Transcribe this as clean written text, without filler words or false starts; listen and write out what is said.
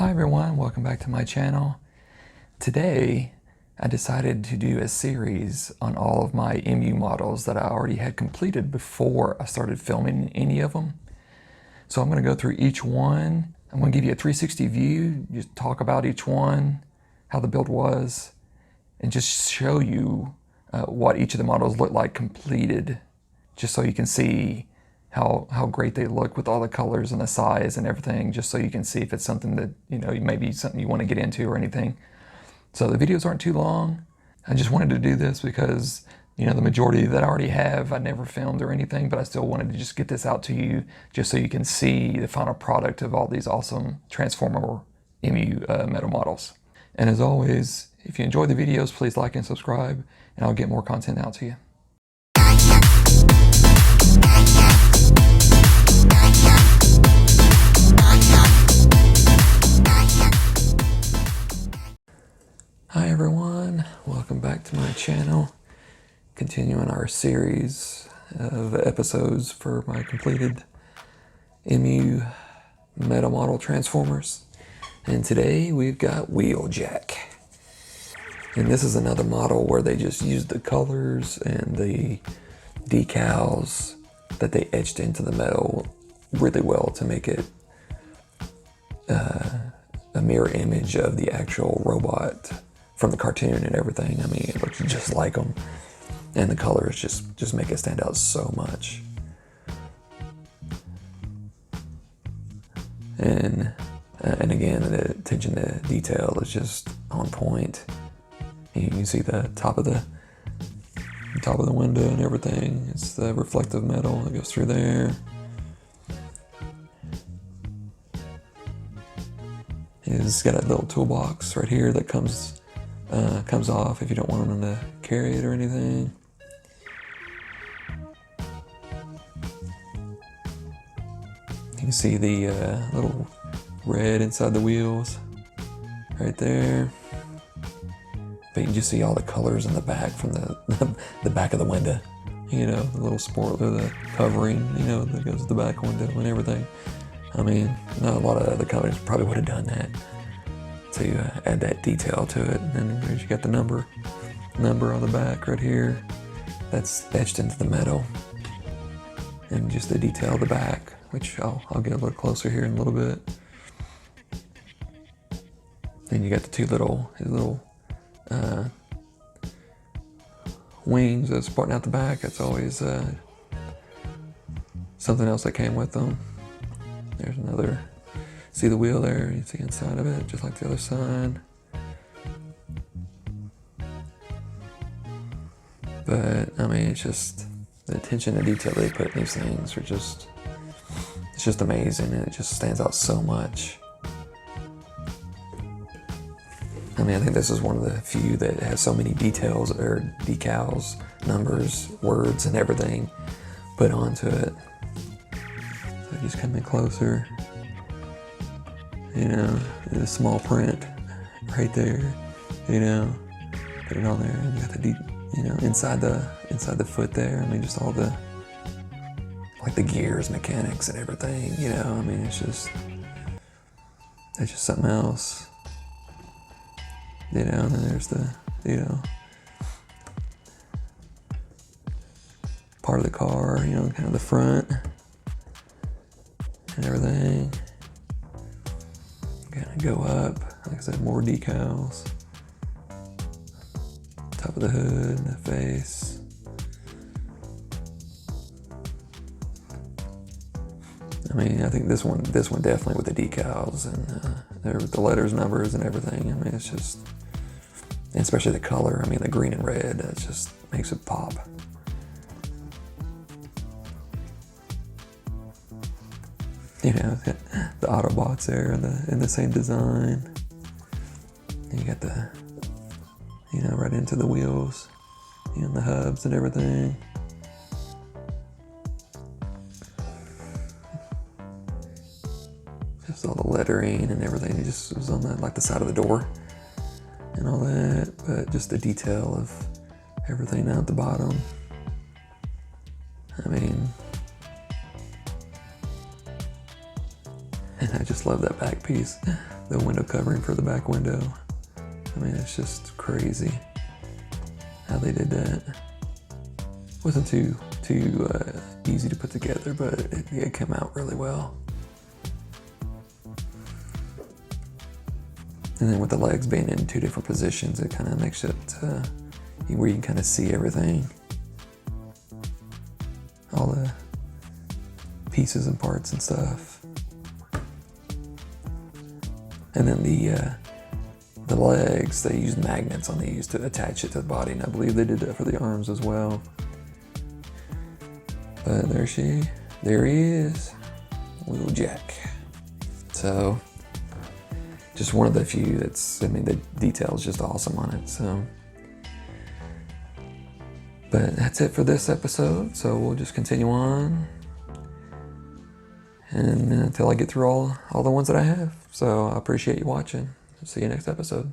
Hi everyone, welcome back to my channel. Today I decided to do a series on all of my MU models that I already had completed before I started filming any of them. So I'm going to go through each one. I'm going to give you a 360 view, just talk about each one, how the build was, and just show you what each of the models look like completed, just so you can see how great they look with all the colors and the size and everything, just so you can see if it's something that, maybe something you want to get into or anything. So the videos aren't too long. I just wanted to do this because, the majority that I already have, I never filmed or anything, but I still wanted to just get this out to you just so you can see the final product of all these awesome Transformer MU metal models. And as always, if you enjoy the videos, please like and subscribe, and I'll get more content out to you. Hi everyone, welcome back to my channel. Continuing our series of episodes for my completed MU metal model Transformers. And today we've got Wheeljack. And this is another model where they just used the colors and the decals that they etched into the metal really well to make it a mirror image of the actual robot from the cartoon and everything. I mean, it looks just like them, and the colors just make it stand out so much. And again, the attention to detail is just on point. You can see the top of the window and everything. It's the reflective metal that goes through there. It's got a little toolbox right here that comes off if you don't want them to carry it or anything. You can see the little red inside the wheels right there. But you can just see all the colors in the back from the back of the window. The little spoiler, the covering, that goes to the back window and everything. I mean, not a lot of other colors probably would have done that to add that detail to it. And then there's, you got the number on the back right here. That's etched into the metal. And just the detail of the back, which I'll get a little closer here in a little bit. Then you got the two little wings that's pointing out the back. That's always something else that came with them. There's another, see the wheel there, you see inside of it, just like the other side. But, I mean, it's just, the attention to detail they put in these things are just, it's just amazing, and it just stands out so much. I mean, I think this is one of the few that has so many details, or decals, numbers, words, and everything put onto it. So just come in closer, the small print right there, put it on there, and you got the inside the foot there. I mean, just all the, like the gears, mechanics, and everything. I mean, it's just something else. And then there's the, part of the car, kind of the front and everything. Gonna go up, like I said, more decals. Top of the hood, the face. I mean, I think this one definitely with the decals and the letters, numbers, and everything. I mean, it's just, and especially the color. I mean, the green and red, that just makes it pop. The autobots there in the same design. And you got the, right into the wheels, and the hubs and everything. Just all the lettering and everything. It just was on the side of the door and all that, but just the detail of everything down at the bottom. I mean, And I just love that back piece, the window covering for the back window. I mean, it's just crazy how they did that. Wasn't too easy to put together, but it came out really well. And then with the legs being in two different positions, it kind of makes it where you can kind of see everything. All the pieces and parts and stuff. And then the legs, they used magnets on these to attach it to the body, and I believe they did that for the arms as well. But there he is, Wheeljack. So, just one of the few that's, I mean, the detail's just awesome on it, so. But that's it for this episode, so we'll just continue on. And until I get through all the ones that I have. So I appreciate you watching. See you next episode.